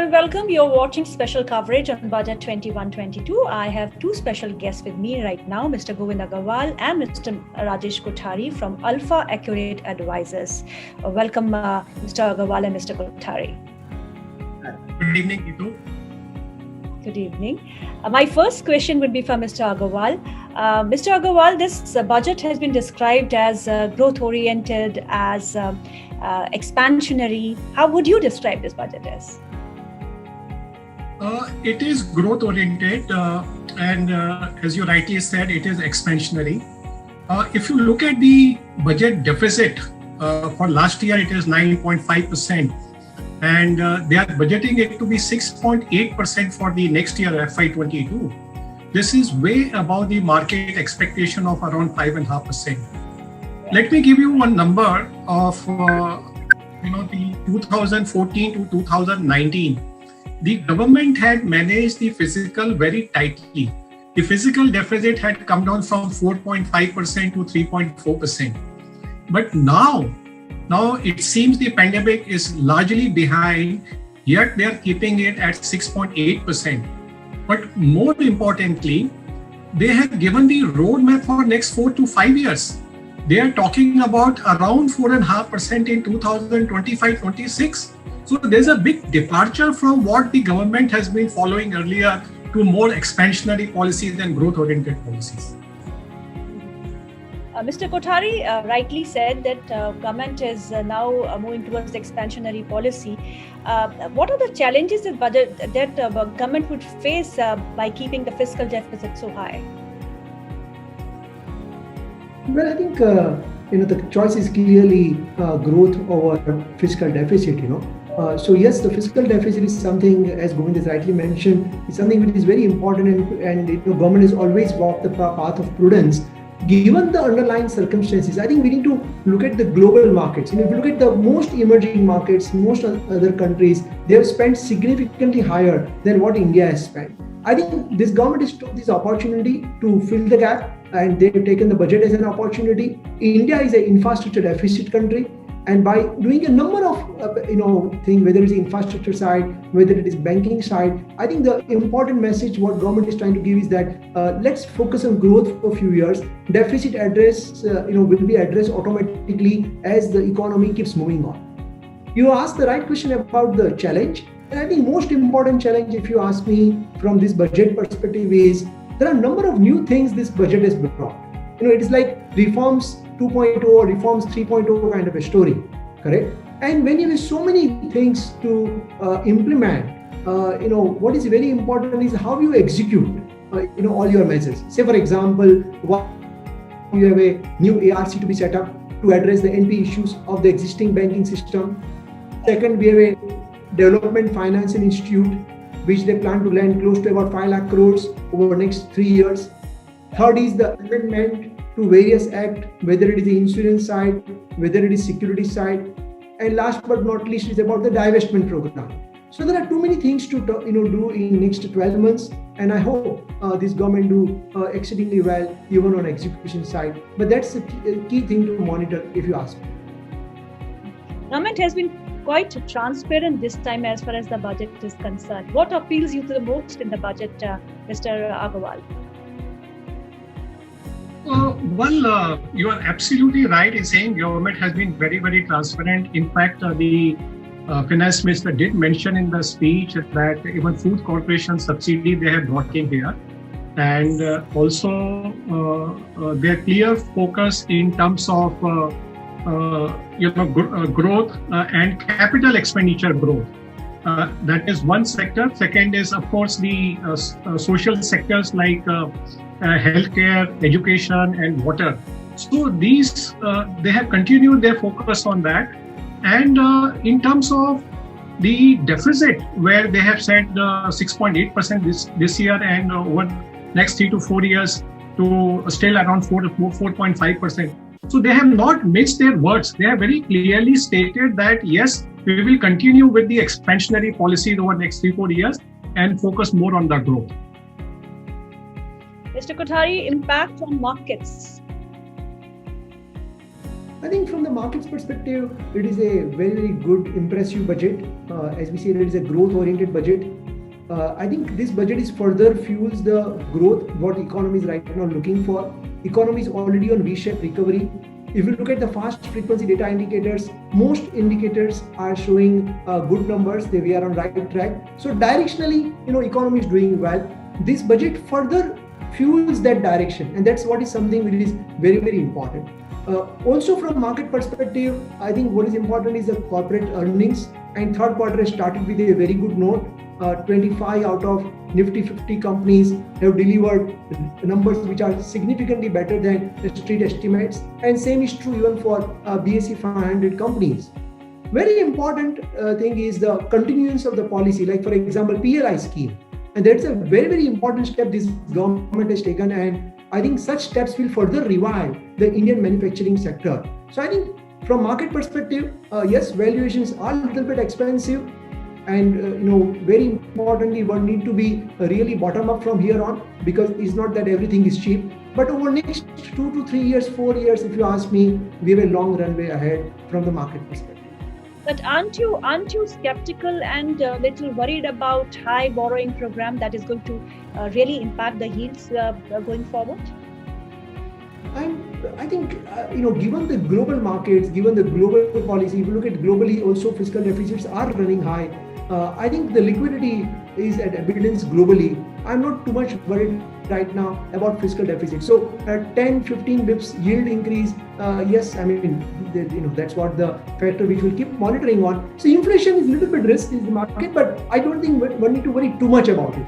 and welcome. You're watching special coverage on Budget 21-22. I have two special guests with me right now, Mr. Govind Agarwal and Mr. Rajesh Kothari from Alpha Accurate Advisors. Welcome, Mr. Agarwal and Mr. Kothari. Good evening, Neetu. Good evening. My first question would be for Mr. Agarwal. Mr. Agarwal, this budget has been described as growth-oriented, as expansionary. How would you describe this budget as? It is growth-oriented and as you rightly said, it is expansionary. If you look at the budget deficit for last year, it is 9.5%. And they are budgeting it to be 6.8% for the next year, FY22. This is way above the market expectation of around 5.5%. Let me give you one number of the 2014 to 2019. The government had managed the fiscal very tightly. The fiscal deficit had come down from 4.5% to 3.4%. But now it seems the pandemic is largely behind, yet they are keeping it at 6.8%. But more importantly, they have given the roadmap for next 4 to 5 years. They are talking about around 4.5% in 2025-26. So there's a big departure from what the government has been following earlier to more expansionary policies and growth-oriented policies. Mr. Kothari rightly said that government is now moving towards the expansionary policy. What are the challenges that government would face by keeping the fiscal deficit so high? Well, I think the choice is clearly growth over fiscal deficit. So yes, the fiscal deficit is something, as Govind has rightly mentioned, is something which is very important, and government has always walked the path of prudence. Given the underlying circumstances, I think we need to look at the global markets. If you look at the most emerging markets, most other countries, they have spent significantly higher than what India has spent. I think this government has took this opportunity to fill the gap, and they've taken the budget as an opportunity. India is an infrastructure deficit country, and by doing a number of things, whether it's the infrastructure side, whether it is banking side, I think the important message what government is trying to give is that let's focus on growth for a few years. Deficit address will be addressed automatically as the economy keeps moving on. You asked the right question about the challenge, and I think most important challenge, if you ask me from this budget perspective, is there are a number of new things this budget has brought. It is like reforms 2.0 or reforms 3.0 kind of a story, correct? And when you have so many things to implement, what is very important is how you execute, all your measures. Say, for example, you have a new ARC to be set up to address the NP issues of the existing banking system. Second, we have a development financing institute, which they plan to lend close to about 5 lakh crores over the next 3 years. Third is the amendment to various acts, whether it is the insurance side, whether it is security side, and last but not least is about the divestment program. So there are too many things to do in next 12 months, and I hope this government do exceedingly well even on execution side. But that's the key thing to monitor, if you ask me. Government has been quite transparent this time as far as the budget is concerned. What appeals you to the most in the budget, Mr. Agarwal? You are absolutely right in saying government has been very, very transparent. In fact, the finance minister did mention in the speech that even food corporation subsidy they have brought in here, and also their clear focus in terms of growth and capital expenditure growth. That is one sector. Second is, of course, the social sectors like healthcare, education, and water. So these, they have continued their focus on that. And in terms of the deficit, where they have said 6.8% this year, and over next 3 to 4 years to still around 4.5%. So they have not mixed their words. They have very clearly stated that yes, we will continue with the expansionary policies over the next 3-4 years and focus more on the growth. Mr. Kothari, impact on markets. I think from the market's perspective, it is a very, very good, impressive budget. As we say, it is a growth-oriented budget. I think this budget is further fuels the growth what economy is right now looking for. Economy is already on V-shaped recovery. If you look at the fast frequency data indicators, most indicators are showing good numbers. We are on right track. So directionally, economy is doing well. This budget further fuels that direction, and that's what is something which is very, very important. Also from market perspective, I think what is important is the corporate earnings, and third quarter has started with a very good note. 25 out of Nifty 50 companies have delivered numbers which are significantly better than the street estimates, and same is true even for BSE 500 companies. Very important thing is the continuance of the policy, like for example PLI scheme, and that's a very, very important step this government has taken, and I think such steps will further revive the Indian manufacturing sector. So I think from market perspective, yes, valuations are a little bit expensive, and very importantly, one need to be really bottom up from here on, because it's not that everything is cheap. But over next 2 to 3 years, 4 years, if you ask me, we have a long runway ahead from the market perspective. But aren't you skeptical and a little worried about high borrowing program that is going to really impact the yields going forward? I think, given the global markets, given the global policy, if you look at globally also fiscal deficits are running high. I think the liquidity is at evidence globally. I'm not too much worried right now about fiscal deficit. So 10, 15 bips yield increase, yes, I mean, that's what the factor which we'll keep monitoring on. So inflation is a little bit risk in the market, but I don't think one need to worry too much about it.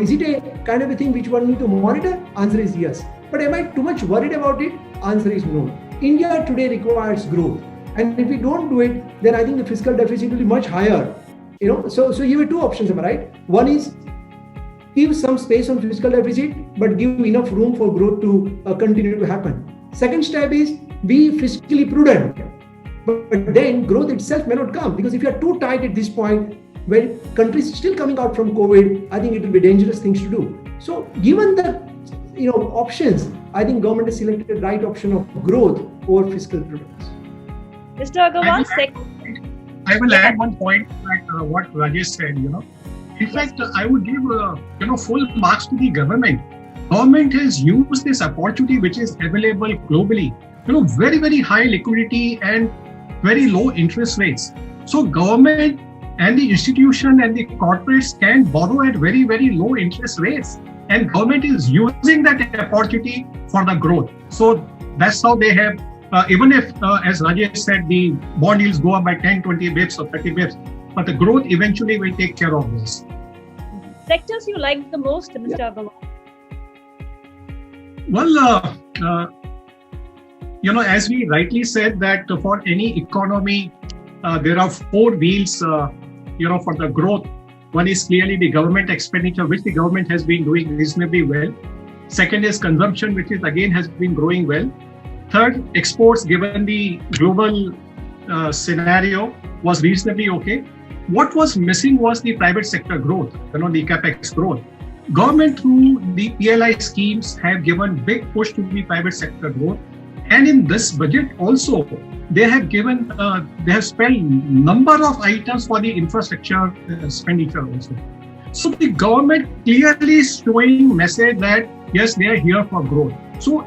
Is it a kind of a thing which one need to monitor? Answer is yes. But am I too much worried about it? Answer is no. India today requires growth. And if we don't do it, then I think the fiscal deficit will be much higher. So you have two options, am I right? One is give some space on fiscal deficit, but give enough room for growth to continue to happen. Second step is be fiscally prudent. But then growth itself may not come, because if you are too tight at this point, when countries still coming out from COVID, I think it will be dangerous things to do. So given the options, I think government has selected the right option of growth over fiscal prudence. Mr. Agarwal, I will add one point that what Rajesh said. In fact, I would give full marks to the government. Government has used this opportunity which is available globally. Very, very high liquidity and very low interest rates. So government and the institution and the corporates can borrow at very, very low interest rates. And government is using that opportunity for the growth. So that's how they have, even if, as Rajesh said, the bond yields go up by 10, 20 bips or 30 bips, but the growth eventually will take care of this. Sectors you like the most, Mr. Agarwal? Well, as we rightly said that for any economy, there are four wheels, for the growth. One is clearly the government expenditure, which the government has been doing reasonably well. Second is consumption, which is again has been growing well. Third, exports, given the global scenario, was reasonably okay. What was missing was the private sector growth, the capex growth. Government through the PLI schemes have given big push to the private sector growth. And in this budget also, they have given, they have spent number of items for the infrastructure expenditure also. So the government clearly is showing message that yes, they are here for growth. So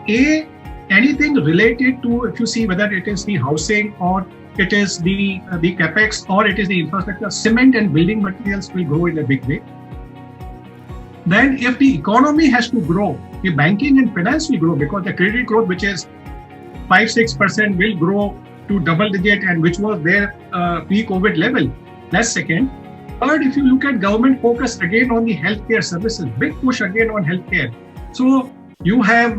anything related to, if you see whether it is the housing or it is the capex or it is the infrastructure, cement and building materials will grow in a big way. Then if the economy has to grow, the banking and finance will grow, because the credit growth, which is 5-6%, will grow to double digit, and which was their pre-COVID level. That's second. Third, if you look at government focus again on the healthcare services, big push again on healthcare. So you have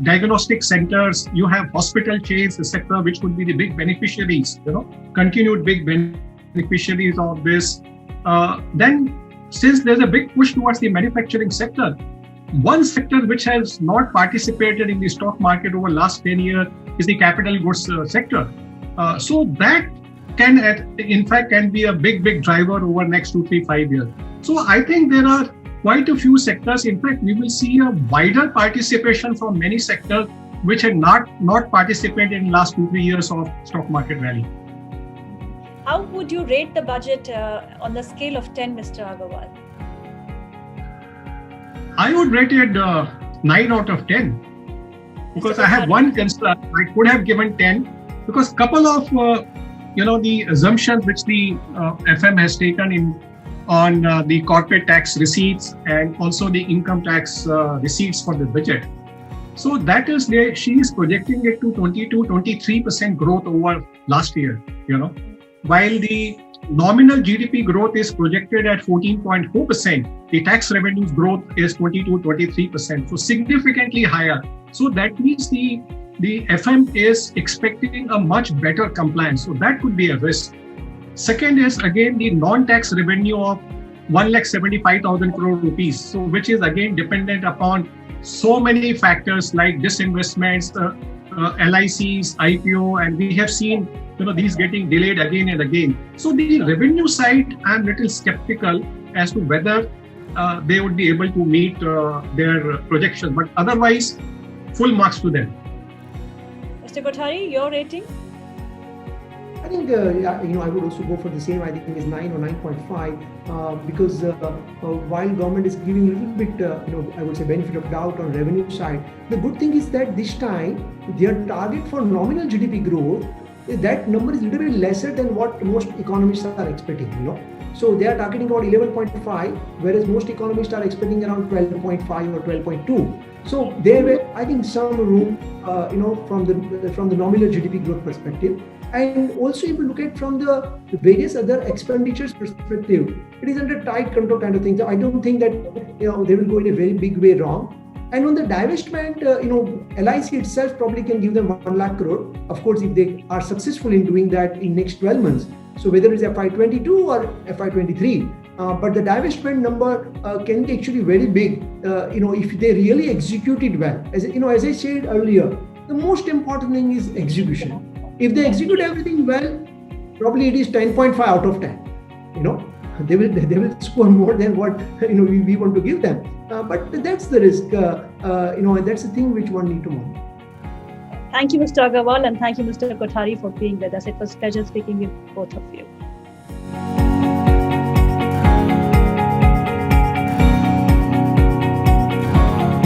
diagnostic centers, you have hospital chains, etc., which would be the big beneficiaries, continued big beneficiaries of this. Then, since there's a big push towards the manufacturing sector, one sector which has not participated in the stock market over the last 10 years is the capital goods sector. So that can, in fact, can be a big driver over next 2, 3, 5 years. So I think there are quite a few sectors. In fact, we will see a wider participation from many sectors which had not participated in last 2-3 years of stock market rally. How would you rate the budget on the scale of 10, Mr. Agarwal? I would rate it 9 out of 10 because I have one concern. I could have given 10 because couple of the assumptions which the FM has taken in on the corporate tax receipts and also the income tax receipts for the budget. So that is there. She is projecting it to 22-23% growth over last year. While the nominal GDP growth is projected at 14.4%, the tax revenues growth is 22-23%, so significantly higher. So that means the FM is expecting a much better compliance. So that could be a risk. Second is again the non-tax revenue of 1,75,000 crore rupees, so which is again dependent upon so many factors like disinvestments, LICs, IPO, and we have seen these getting delayed again and again. So the revenue side, I'm little skeptical as to whether they would be able to meet their projection. But otherwise, full marks to them. Mr. Kothari, your rating? I think I would also go for the same. I think it is 9 or 9.5 because while government is giving a little bit, I would say benefit of doubt on revenue side. The good thing is that this time their target for nominal GDP growth, that number is a little bit lesser than what most economists are expecting. So they are targeting about 11.5, whereas most economists are expecting around 12.5 or 12.2. So there were, I think, some room, from the nominal GDP growth perspective. And also, if you look at from the various other expenditures perspective, it is under tight control kind of things. I don't think that they will go in a very big way wrong. And on the divestment, LIC itself probably can give them 1 lakh crore. Of course, if they are successful in doing that in next 12 months. So whether it's FY22 or FY23, but the divestment number can be actually very big. If they really execute it well. As I said earlier, the most important thing is execution. If they execute everything well, probably it is 10.5 out of 10. They will score more than what we want to give them. But that's the risk. And that's the thing which one need to monitor. Thank you, Mr. Agarwal, and thank you, Mr. Kothari, for being with us. It was a pleasure speaking with both of you.